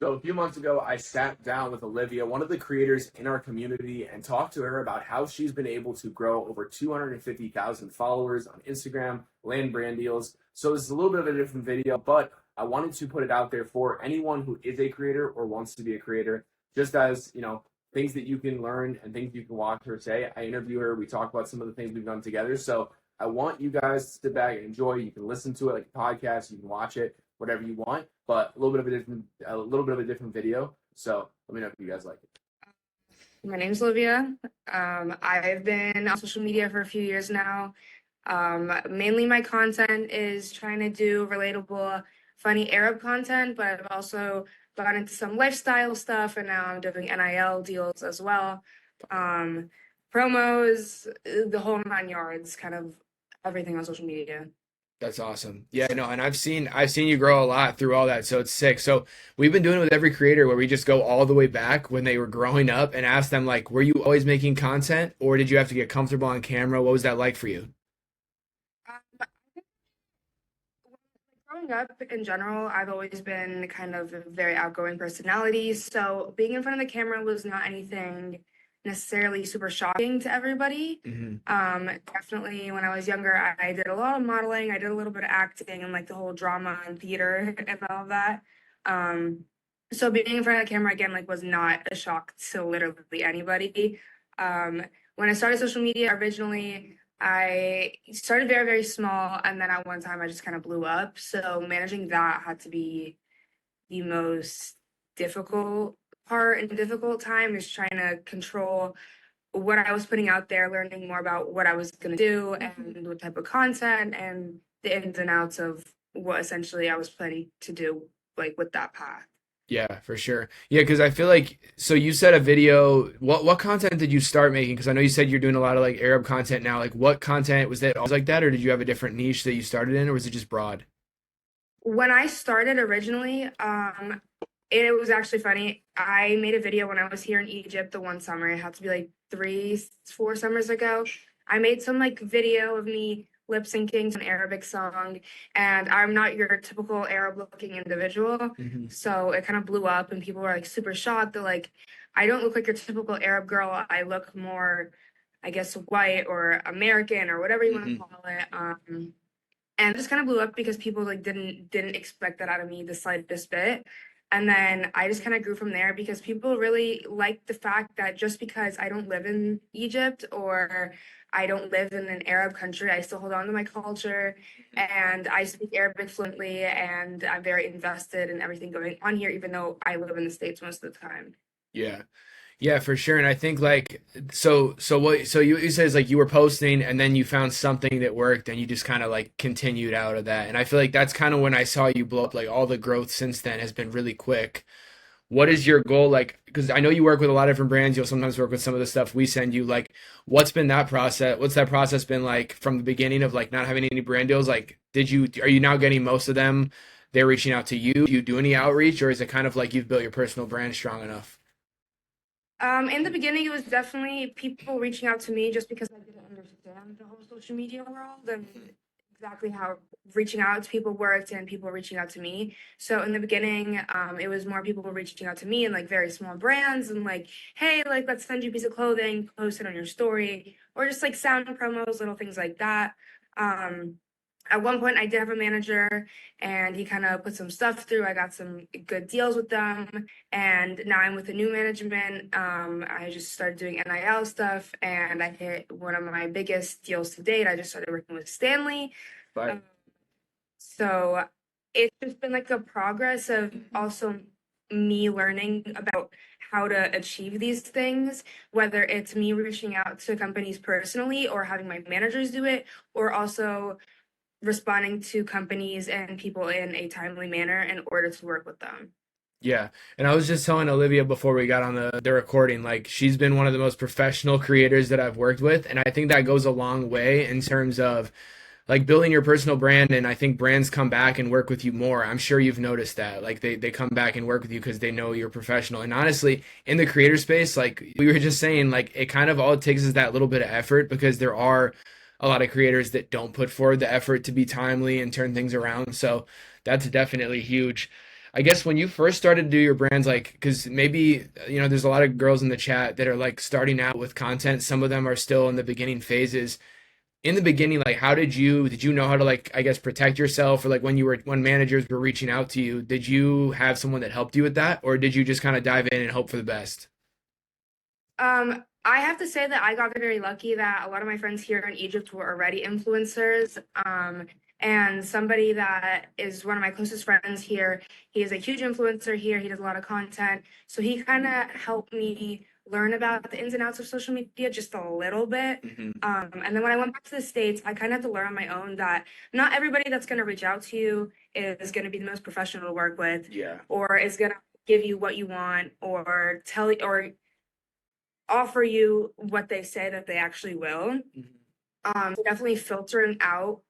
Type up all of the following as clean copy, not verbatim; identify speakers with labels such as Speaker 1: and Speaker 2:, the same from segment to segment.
Speaker 1: So a few months ago, I sat down with Olivia, one of the creators in our community, and talked to her about how she's been able to grow over 250,000 followers on Instagram, land brand deals. So this is a little bit of a different video, but I wanted to put it out there for anyone who is a creator or wants to be a creator, just as, things that you can learn and things you can watch her say. I interview her, we talk about some of the things we've done together. So I want you guys to sit back and enjoy. You can listen to it like a podcast, you can watch it, whatever you want, but a little bit of a different video. So let me know if you guys like it.
Speaker 2: My name's Olivia. I've been on social media for a few years now. Mainly my content is trying to do relatable, funny Arab content, but I've also gone into some lifestyle stuff, and now I'm doing NIL deals as well. Promos, the whole nine yards, kind of everything on social media.
Speaker 3: That's awesome. Yeah, no, and I've seen you grow a lot through all that, so it's sick. So we've been doing it with every creator where we just go all the way back when they were growing up and ask them like, were you always making content or did you have to get comfortable on camera? What was that like for you?
Speaker 2: Um, Growing up in general, I've always been kind of a very outgoing personality. So being in front of the camera was not anything necessarily super shocking to everybody.
Speaker 3: Hmm.
Speaker 2: Definitely when I was younger, I did a lot of modeling, I did a little bit of acting and like the whole drama and theater and all of that. So being in front of the camera again, like was not a shock to literally anybody. Um, when I started social media originally, I started very, very small, and then at one time I just kind of blew up. So managing that had to be the most difficult part and difficult time, is trying to control what I was putting out there, learning more about what I was going to do and what type of content and the ins and outs of what essentially I was planning to do, like with that path.
Speaker 3: Yeah, for sure. Yeah, because I feel like so you said a video. What content did you start making? Because I know you said you're doing a lot of like Arab content now. Like, what content was that always like that, or did you have a different niche that you started in, or was it just broad?
Speaker 2: When I started originally, it was actually funny. I made a video when I was here in Egypt the one summer. It had to be like 4 summers ago. I made some like video of me lip syncing to an Arabic song, and I'm not your typical Arab looking individual.
Speaker 3: Hmm.
Speaker 2: So it kind of blew up, and people were like super shocked. They're like, I don't look like your typical Arab girl. I look more, I guess, white or American or whatever you want to
Speaker 3: Hmm.
Speaker 2: call it. And it just kind of blew up because people like didn't expect that out of me the slightest bit. And then I just kind of grew from there because people really like the fact that just because I don't live in Egypt or I don't live in an Arab country, I still hold on to my culture and I speak Arabic fluently, and I'm very invested in everything going on here, even though I live in the States most of the time.
Speaker 3: Yeah. Yeah, for sure. And I think like so you said is like you were posting and then you found something that worked and you just kind of like continued out of that. And I feel like that's kind of when I saw you blow up. Like all the growth since then has been really quick. What is your goal like? Because I know you work with a lot of different brands. You'll sometimes work with some of the stuff we send you. Like, what's been that process? What's that process been like from the beginning of like not having any brand deals? Like, are you now getting most of them? They're reaching out to you. Do you do any outreach, or is it kind of like you've built your personal brand strong enough?
Speaker 2: In the beginning, it was definitely people reaching out to me just because I didn't understand the whole social media world and exactly how reaching out to people worked and people reaching out to me. So in the beginning, it was more people were reaching out to me and like very small brands and like, hey, like let's send you a piece of clothing, post it on your story, or just like sound promos, little things like that. Um, at one point, I did have a manager, and he kind of put some stuff through. I got some good deals with them, and now I'm with the new management. I just started doing NIL stuff, and I hit one of my biggest deals to date. I just started working with Stanley.
Speaker 3: But
Speaker 2: Um, so it's just been like a progress of also me learning about how to achieve these things, whether it's me reaching out to companies personally or having my managers do it, or also responding to companies and people in a timely manner in order to work with them.
Speaker 3: yeah, and I was just telling Olivia before we got on the recording, like she's been one of the most professional creators that I've worked with, and I think that goes a long way in terms of like building your personal brand. And I think brands come back and work with you more. I'm sure you've noticed that. Like they come back and work with you because they know you're professional. And honestly, in the creator space, like we were just saying, like it kind of all it takes is that little bit of effort because there are a lot of creators that don't put forward the effort to be timely and turn things around. So that's definitely huge. I guess when you first started to do your brands, like, because maybe, there's a lot of girls in the chat that are like starting out with content. Some of them are still in the beginning phases. In the beginning, like, how did you know how to, like, I guess, protect yourself, or like when managers were reaching out to you, did you have someone that helped you with that, or did you just kind of dive in and hope for the best?
Speaker 2: I have to say that I got very lucky that a lot of my friends here in Egypt were already influencers. And somebody that is one of my closest friends here, he is a huge influencer here. He does a lot of content. So he kind of helped me learn about the ins and outs of social media just a little bit.
Speaker 3: Hmm.
Speaker 2: And then when I went back to the States, I kind of had to learn on my own that not everybody that's going to reach out to you is going to be the most professional to work with,
Speaker 3: Yeah.
Speaker 2: or is going to give you what you want, or tell you, or offer you what they say that they actually will.
Speaker 3: Mhm.
Speaker 2: So definitely filtering out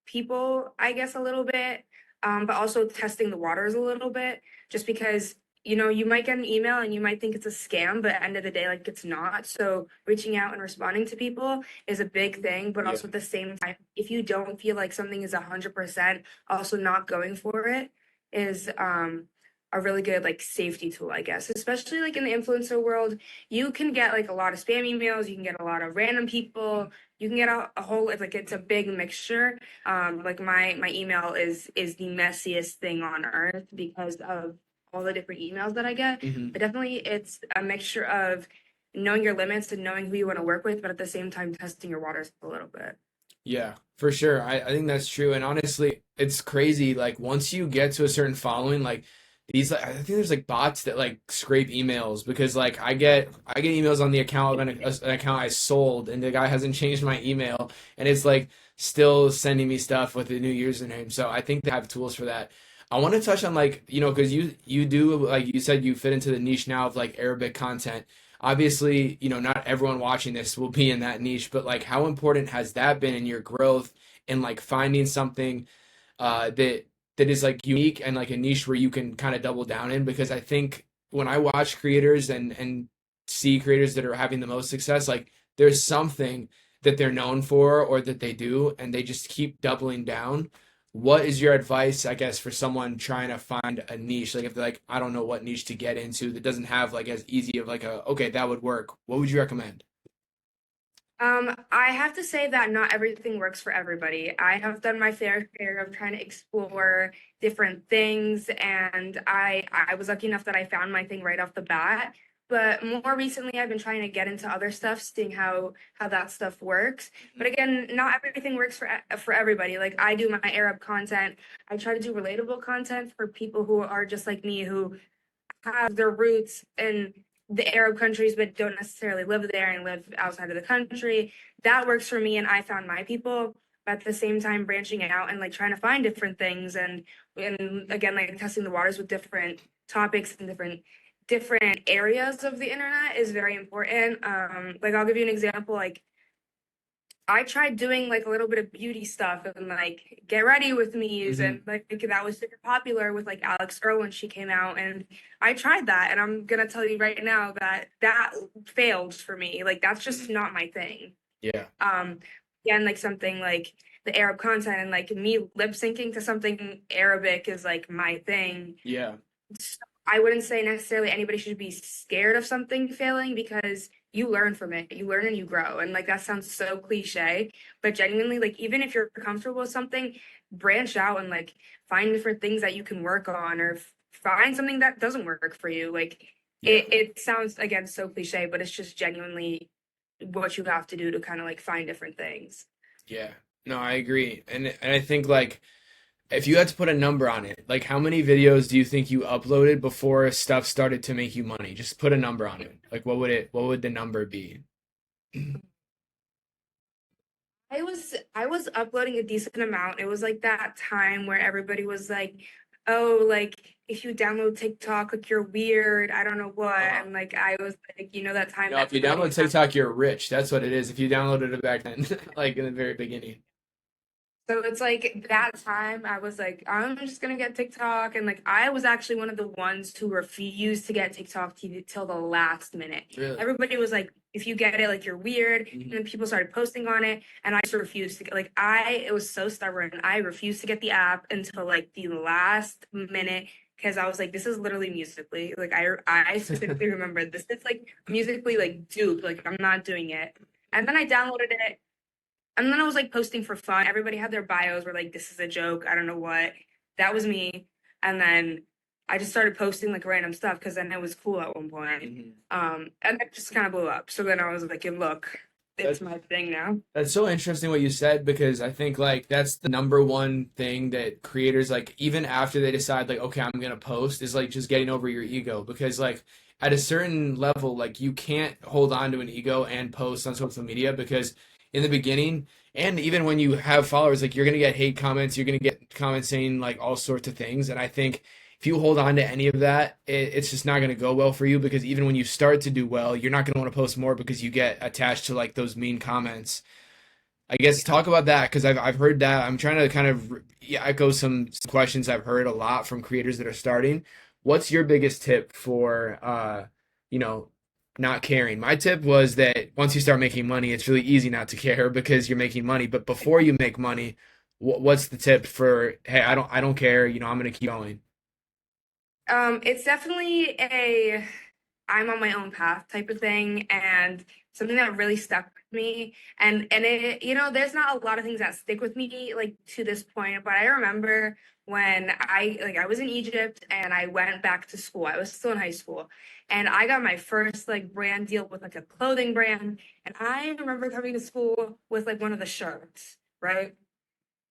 Speaker 2: people, I guess, a little bit, but also testing the waters a little bit, just because, you might get an email and you might think it's a scam, but at the end of the day, like, it's not. So reaching out and responding to people is a big thing, but
Speaker 3: Yeah.
Speaker 2: also at the same time, if you don't feel like something is 100%, also not going for it is a really good like safety tool, I guess, especially like in the influencer world. You can get like a lot of spam emails, you can get a lot of random people, you can get a whole, like, it's a big mixture. Like my email is the messiest thing on earth because of all the different emails that I get.
Speaker 3: Hmm.
Speaker 2: But definitely it's a mixture of knowing your limits and knowing who you want to work with, but at the same time testing your waters a little bit.
Speaker 3: Yeah, for sure. I think that's true. And honestly, it's crazy. Like, once you get to a certain following, like these, like, I think there's like bots that like scrape emails, because like I get emails on the account of an account I sold, and the guy hasn't changed my email, and it's like still sending me stuff with a new username. So I think they have tools for that. I want to touch on, like, because you do, like you said, you fit into the niche now of like Arabic content. Obviously, not everyone watching this will be in that niche, but like, how important has that been in your growth, and like finding something that is like unique and like a niche where you can kind of double down in? Because I think when I watch creators and see creators that are having the most success, like, there's something that they're known for or that they do, and they just keep doubling down. What is your advice, I guess, for someone trying to find a niche? Like, if they're like, I don't know what niche to get into that doesn't have like as easy of like a, okay, that would work. What would you recommend?
Speaker 2: I have to say that not everything works for everybody. I have done my fair share of trying to explore different things, and I was lucky enough that I found my thing right off the bat. But more recently, I've been trying to get into other stuff, seeing how that stuff works. But again, not everything works for everybody. Like, I do my Arab content. I try to do relatable content for people who are just like me, who have their roots in the Arab countries but don't necessarily live there and live outside of the country. That works for me and I found my people. But at the same time, branching out and like trying to find different things, and again, like testing the waters with different topics and different areas of the internet is very important. Like, I'll give you an example. Like, I tried doing like a little bit of beauty stuff and like get ready with me's,
Speaker 3: Hmm.
Speaker 2: and like that was super popular with like Alex Earl when she came out, and I tried that, and I'm gonna tell you right now that that failed for me. Like, that's just not my thing.
Speaker 3: Yeah.
Speaker 2: Um Again, like something like the Arab content and like me lip syncing to something Arabic is like my thing.
Speaker 3: Yeah.
Speaker 2: So I wouldn't say necessarily anybody should be scared of something failing, because you learn from it. You learn and you grow. And like, that sounds so cliche, but genuinely, like, even if you're comfortable with something, branch out and like find different things that you can work on, or find something that doesn't work for you. Like,
Speaker 3: Yeah.
Speaker 2: it sounds again so cliche, but it's just genuinely what you have to do to kind of like find different things.
Speaker 3: Yeah. No, I agree. And I think, like, if you had to put a number on it, like, how many videos do you think you uploaded before stuff started to make you money? Just put a number on it. Like, what would the number be?
Speaker 2: I was uploading a decent amount. It was like that time where everybody was like, "Oh, like if you download TikTok, like you're weird." I don't know what.
Speaker 3: Uh-huh.
Speaker 2: And like, I was like, that time
Speaker 3: No, if you
Speaker 2: everybody
Speaker 3: download
Speaker 2: was having.
Speaker 3: TikTok, you're rich. That's what it is. If you downloaded it back then, like in the very beginning.
Speaker 2: So it's like that time I was like, I'm just gonna get TikTok. And like, I was actually one of the ones who refused to get TikTok TV till the last minute.
Speaker 3: Really?
Speaker 2: Everybody was like, if you get it, like, you're weird. And
Speaker 3: Hmm.
Speaker 2: then people started posting on it. And I just refused to get, like, it was so stubborn. I refused to get the app until like the last minute. because I was like, this is literally Musically. Like I specifically remember this is like Musically like dupe. Like I'm not doing it. And then I downloaded it, and then I was like posting for fun. Everybody had their bios were like, this is a joke. I don't know what. That was me. And then I just started posting like random stuff because then it was cool at one point. And it just kind of blew up. So then I was like, look, it's my thing now.
Speaker 3: That's so interesting what you said, because I think like that's the number one thing that creators, like, even after they decide like, okay, I'm gonna post, is like just getting over your ego. Because like at a certain level, like you can't hold on to an ego and post on social media, because in the beginning, and even when you have followers, like you're gonna get hate comments, you're gonna get comments saying like all sorts of things. And I think if you hold on to any of that, it's just not going to go well for you, because even when you start to do well, you're not going to want to post more because you get attached to like those mean comments. I guess talk about that, because I've heard that. I'm trying to kind of echo some questions I've heard a lot from creators that are starting. What's your biggest tip for you know, not caring? My tip was that once you start making money, it's really easy not to care because you're making money. But before you make money, what's the tip for, hey, I don't care, I'm going to keep going?
Speaker 2: It's definitely a I'm on my own path type of thing, and something that really stuck with me. And it, there's not a lot of things that stick with me like to this point, but I remember when I was in Egypt and I went back to school. I was still in high school, and I got my first like brand deal with like a clothing brand, and I remember coming to school with like one of the shirts, right?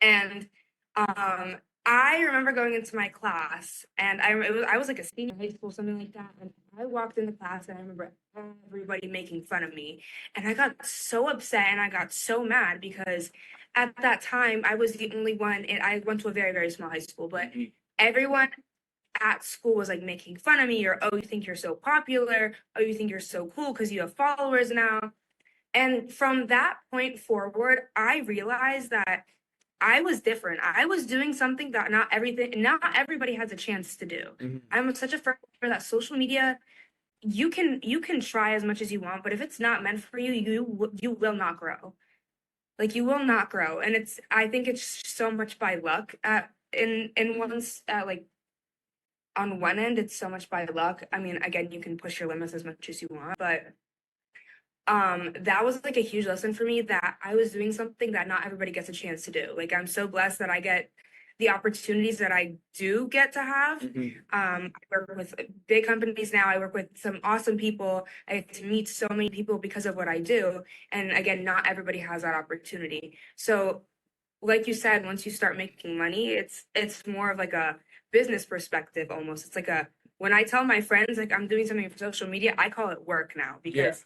Speaker 2: And um, I remember going into my class, and I was like a senior in high school, something like that. And I walked into class, and I remember everybody making fun of me, and I got so upset and I got so mad because at that time I was the only one. And I went to a very very small high school, but everyone at school was like making fun of me, or oh, you think you're so popular, oh, you think you're so cool because you have followers now. And from that point forward, I realized that I was different. I was doing something that not everybody has a chance to do.
Speaker 3: Mhm.
Speaker 2: I'm such a firm believer that social media, you can try as much as you want, but if it's not meant for you, you will not grow. Like you will not grow. And I think it's so much by luck in one's like on one end, it's so much by luck. I mean, again, you can push your limits as much as you want, but that was like a huge lesson for me, that I was doing something that not everybody gets a chance to do. Like I'm so blessed that I get the opportunities that I do get to have. I work with big companies now. I work with some awesome people. I get to meet so many people because of what I do. And again, not everybody has that opportunity. So like you said, once you start making money, it's more of like a business perspective almost. It's like a when I tell my friends like I'm doing something for social media, I call it work now
Speaker 3: Yeah.
Speaker 2: because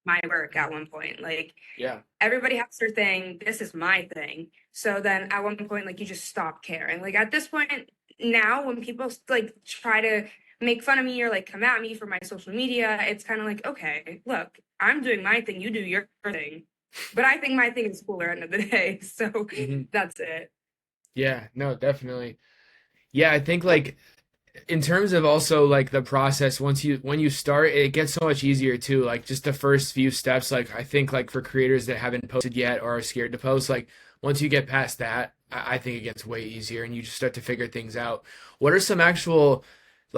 Speaker 2: my work at one point. Like
Speaker 3: Yeah.
Speaker 2: everybody has their thing. This is my thing. So then at one point, like you just stop caring. Like at this point now, when people like try to make fun of me or like come at me for my social media, it's kind of like, okay, look, I'm doing my thing. You do your thing. But I think my thing is cooler at the end of the day. So
Speaker 3: Mhm.
Speaker 2: that's it.
Speaker 3: Yeah, no, definitely. Yeah, I think like in terms of also like the process, when you start, it gets so much easier too. Like just the first few steps, like I think like for creators that haven't posted yet or are scared to post, like once you get past that, I think it gets way easier and you just start to figure things out. What are some actual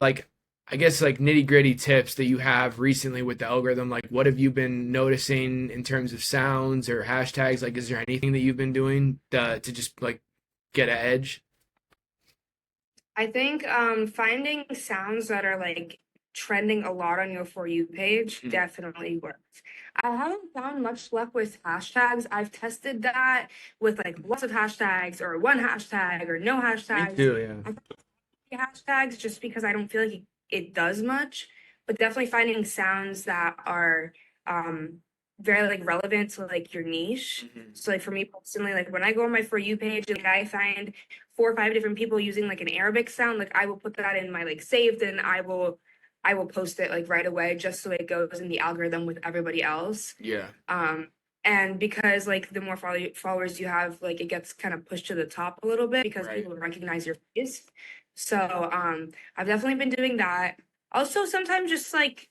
Speaker 3: like, I guess like nitty gritty tips that you have recently with the algorithm? Like what have you been noticing in terms of sounds or hashtags? Like is there anything that you've been doing to just like get an edge?
Speaker 2: I think finding sounds that are like trending a lot on your For You page
Speaker 3: Mhm.
Speaker 2: definitely works. I haven't found much luck with hashtags. I've tested that with like lots of hashtags or one hashtag or no
Speaker 3: Me
Speaker 2: hashtags.
Speaker 3: too, yeah.
Speaker 2: I find hashtags just because I don't feel like it does much, but definitely finding sounds that are um very like relevant to like your niche.
Speaker 3: Mhm.
Speaker 2: So like for me personally, like when I go on my For You page, like I find 4 or 5 different people using like an Arabic sound, like I will put that in my like saved, and I will post it like right away just so it goes in the algorithm with everybody else.
Speaker 3: Yeah.
Speaker 2: Um, and because like the more followers you have, like it gets kind of pushed to the top a little bit because
Speaker 3: Right.
Speaker 2: people recognize your face. So I've definitely been doing that. Also, sometimes just like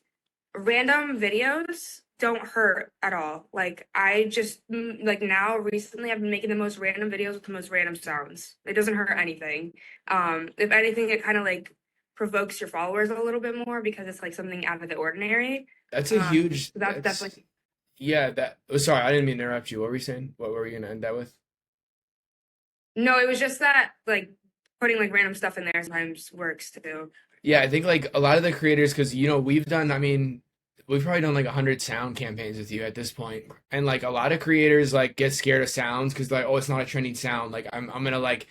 Speaker 2: random videos don't hurt at all. Like I just like now recently I've been making the most random videos with the most random sounds. It doesn't hurt anything. If anything, it kind of like provokes your followers a little bit more because it's like something out of the ordinary.
Speaker 3: That's a huge,
Speaker 2: So that's
Speaker 3: that's,
Speaker 2: definitely.
Speaker 3: yeah, sorry, I didn't mean to interrupt you. What were you saying? What were you gonna end that with?
Speaker 2: No, it was just that like putting like random stuff in there sometimes works too.
Speaker 3: Yeah, I think like a lot of the creators, because we've done, I mean, we've probably done like 100 sound campaigns with you at this point, and like a lot of creators like get scared of sounds because like, oh, it's not a trending sound. Like I'm gonna like,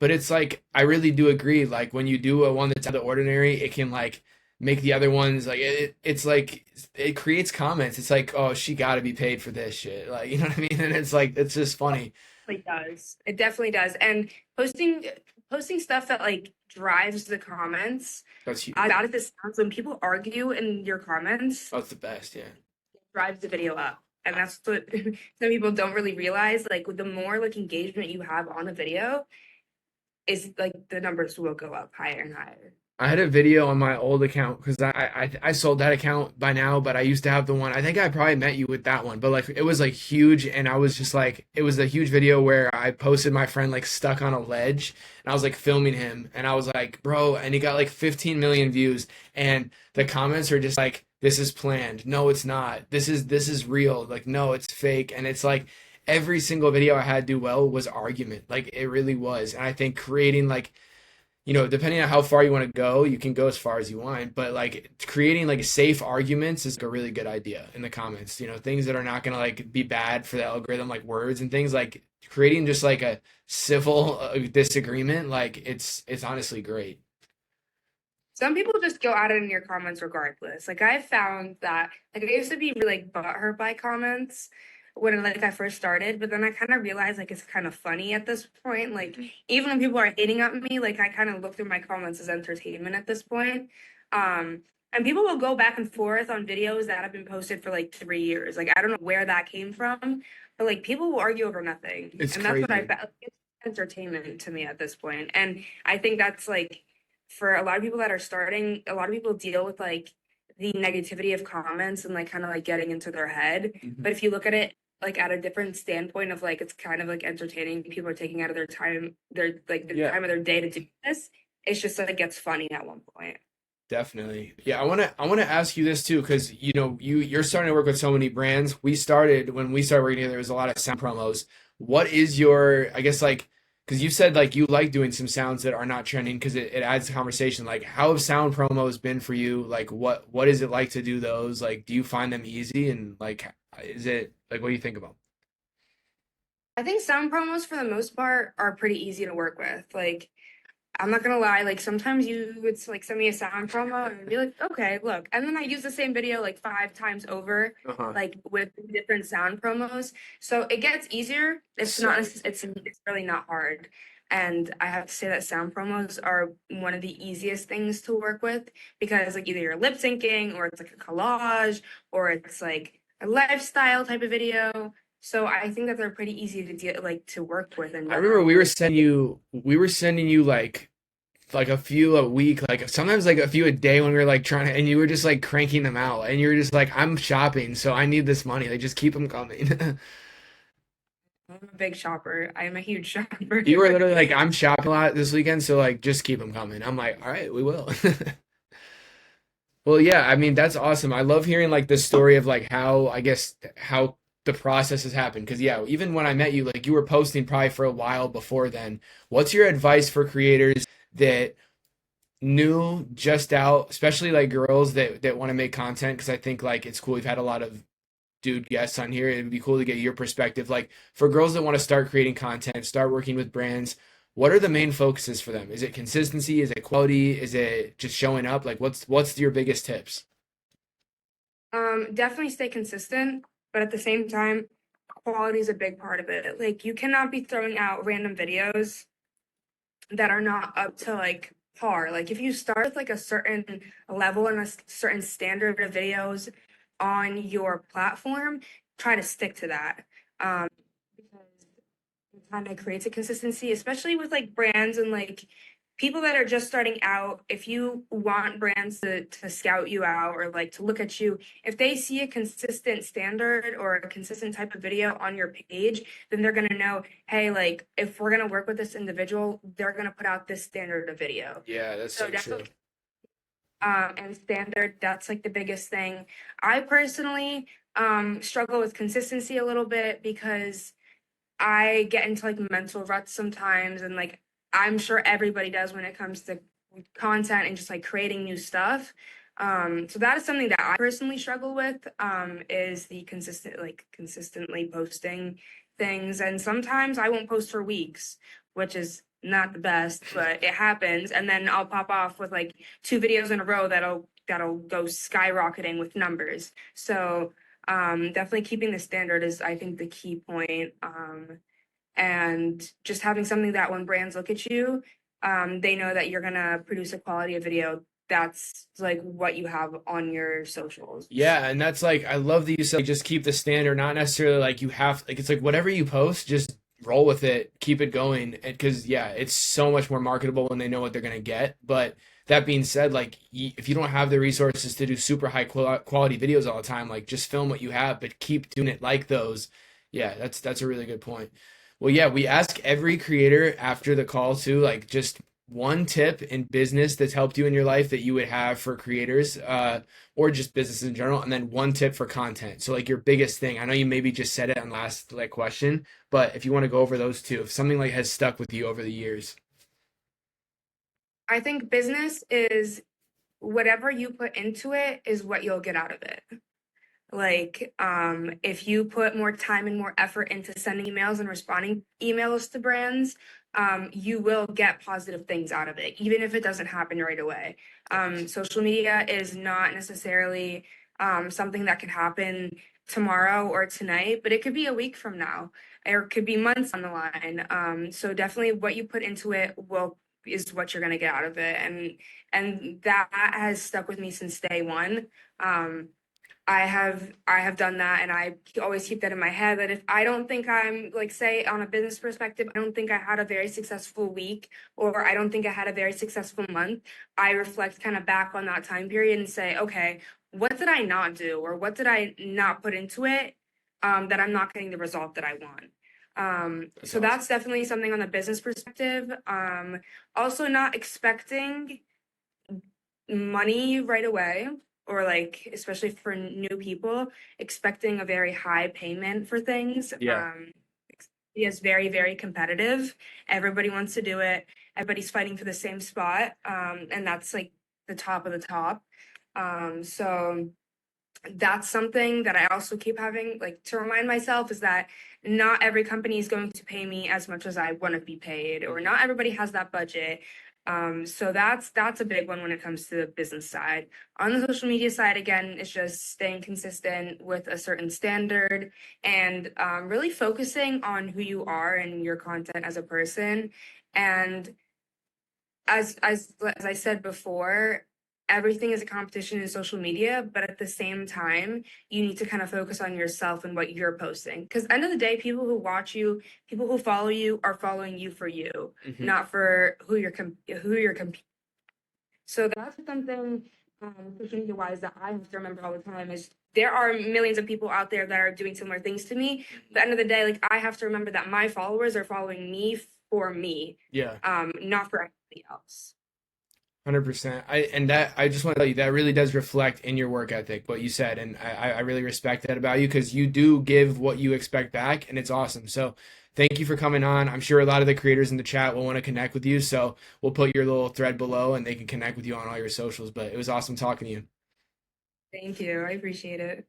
Speaker 3: but it's like I really do agree. Like when you do a one that's out of the ordinary, it can like make the other ones like it's like it creates comments. It's like, oh, she got to be paid for this shit. Like you know what I mean? And it's like it's just funny.
Speaker 2: It does. It definitely does. And posting stuff that like drives the comments.
Speaker 3: That's huge.
Speaker 2: I got it. This sounds when people argue in your comments,
Speaker 3: That's the best. Yeah.
Speaker 2: drives the video up. And that's what some people don't really realize. Like the more like engagement you have on a video, is like the numbers will go up higher and higher.
Speaker 3: I had a video on my old account because I sold that account by now, but I used to have the one. I think I probably met you with that one, but like it was like huge, and I was just like, it was a huge video where I posted my friend like stuck on a ledge, and I was like filming him, and I was like, bro, and he got like 15 million views, and the comments are just like, this is planned, no, it's not, this is real, like no, it's fake, and it's like every single video I had do well was argument, like it really was, and I think creating like depending on how far you want to go, you can go as far as you want. But like creating like safe arguments is like a really good idea in the comments. Things that are not gonna like be bad for the algorithm, like words and things like creating just like a civil disagreement. Like it's honestly great.
Speaker 2: Some people just go at it in your comments regardless. Like I found that like I used to be really like butthurt by comments when like I first started, but then I kind of realized like it's kind of funny at this point. Like even when people are hating at me, like I kind of look through my comments as entertainment at this point. And people will go back and forth on videos that have been posted for like 3 years. Like I don't know where that came from, but like people will argue over nothing.
Speaker 3: It's
Speaker 2: And that's what I
Speaker 3: crazy.
Speaker 2: found. It's entertainment to me at this point. And I think that's like for a lot of people that are starting, a lot of people deal with like the negativity of comments and like kind of like getting into their head.
Speaker 3: Mhm.
Speaker 2: But if you look at it like at a different standpoint of like it's kind of like entertaining, people are taking out of their time, their like the
Speaker 3: Yeah.
Speaker 2: time of their day to do this. It's just like it gets funny at one point.
Speaker 3: Definitely. Yeah, I want to ask you this too because you're starting to work with so many brands. When we started working together, there was a lot of sound promos. What is your, I guess like because you said like you like doing some sounds that are not trending because it adds to conversation. Like how have sound promos been for you? Like what is it like to do those? Like do you find them easy and like is it like what do you think about?
Speaker 2: I think sound promos for the most part are pretty easy to work with. Like I'm not gonna lie, like sometimes you would like send me a sound promo and be like, okay, look. And then I use the same video like 5 times over,
Speaker 3: Uh-huh.
Speaker 2: like with different sound promos. So it gets easier. It's not, it's really not hard. And I have to say that sound promos are one of the easiest things to work with because like either you're lip syncing or it's like a collage or it's like a lifestyle type of video. So I think that they're pretty easy to deal like to work with in
Speaker 3: I remember
Speaker 2: general.
Speaker 3: we were sending you like a few a week, like sometimes like a few a day when we were like trying to, and you were just like cranking them out, and you were just like, I'm shopping, so I need this money. Like just keep them coming.
Speaker 2: I'm a big shopper. I am a huge shopper.
Speaker 3: You were literally like, I'm shopping a lot this weekend, so like just keep them coming. I'm like, all right, we will. Well, yeah, I mean that's awesome. I love hearing like the story of like how I guess how the process has happened. Because yeah, even when I met you, like you were posting probably for a while before then. What's your advice for creators that new just out, especially like girls that want to make content? Because I think like it's cool. We've had a lot of dude guests on here. It'd be cool to get your perspective. Like for girls that want to start creating content, start working with brands, what are the main focuses for them? Is it consistency? Is it quality? Is it just showing up? Like what's your biggest tips?
Speaker 2: Definitely stay consistent, but at the same time, quality is a big part of it. Like you cannot be throwing out random videos that are not up to like par. Like if you start with like a certain level and a certain standard of videos on your platform, try to stick to that. Because it kind of creates a consistency, especially with like brands and like people that are just starting out. If you want brands to scout you out or like to look at you, if they see a consistent standard or a consistent type of video on your page, then they're gonna know, hey, like if we're gonna work with this individual, they're gonna put out this standard of video.
Speaker 3: Yeah, that's
Speaker 2: So
Speaker 3: so true.
Speaker 2: definitely and standard. That's like the biggest thing. I personally struggle with consistency a little bit because I get into like mental ruts sometimes, and like I'm sure everybody does when it comes to content and just like creating new stuff. So that is something that I personally struggle with, is the consistently posting things. And sometimes I won't post for weeks, which is not the best, but it happens. And then I'll pop off with like 2 videos in a row that'll go skyrocketing with numbers. So definitely keeping the standard is, I think, the key point. And just having something that when brands look at you, they know that you're gonna produce a quality of video that's like what you have on your socials.
Speaker 3: Yeah, and that's like I love that you said like, just keep the standard, not necessarily like you have like it's like whatever you post, just roll with it, keep it going, because yeah, it's so much more marketable when they know what they're gonna get. But that being said, like if you don't have the resources to do super high quality videos all the time, like just film what you have, but keep doing it like those. Yeah, that's a really good point. Well, yeah, we ask every creator after the call too, like just one tip in business that's helped you in your life that you would have for creators, or just business in general, and then one tip for content. So like your biggest thing. I know you maybe just said it on last like question, but if you want to go over those two, if something like has stuck with you over the years.
Speaker 2: I think business is whatever you put into it is what you'll get out of it. Like, if you put more time and more effort into sending emails and responding emails to brands, you will get positive things out of it, even if it doesn't happen right away. Social media is not necessarily something that could happen tomorrow or tonight, but it could be a week from now, or it could be months on the line. So definitely what you put into it will is what you're going to get out of it, and that has stuck with me since day one. I have done that, and I always keep that in my head that if I don't think I'm like, say on a business perspective, I don't think I had a very successful week, or I don't think I had a very successful month, I reflect kind of back on that time period and say, okay, what did I not do, or what did I not put into it, that I'm not getting the result that I want.
Speaker 3: That's
Speaker 2: So
Speaker 3: awesome.
Speaker 2: that's definitely something on the business perspective. Also not expecting money right away, or like especially for new people, expecting a very high payment for things.
Speaker 3: Yeah.
Speaker 2: It is very, very competitive. Everybody wants to do it. Everybody's fighting for the same spot, and that's like the top of the top. So that's something that I also keep having like to remind myself, is that not every company is going to pay me as much as I want to be paid, or not everybody has that budget. So that's a big one when it comes to the business side. On the social media side, again, it's just staying consistent with a certain standard, and really focusing on who you are and your content as a person. And as I said before, everything is a competition in social media, but at the same time, you need to kind of focus on yourself and what you're posting. Because end of the day, people who watch you, people who follow you, are following you for you,
Speaker 3: Hmm.
Speaker 2: not for who you're competing. So that's something, social media wise, that I have to remember all the time, is there are millions of people out there that are doing similar things to me. But at the end of the day, like, I have to remember that my followers are following me for me,
Speaker 3: Yeah.
Speaker 2: not for anybody else.
Speaker 3: 100%. I just want to tell you that really does reflect in your work ethic, what you said, and I really respect that about you because you do give what you expect back, and it's awesome. So thank you for coming on. I'm sure a lot of the creators in the chat will want to connect with you, so we'll put your little thread below, and they can connect with you on all your socials. But it was awesome talking to you.
Speaker 2: Thank you. I appreciate it.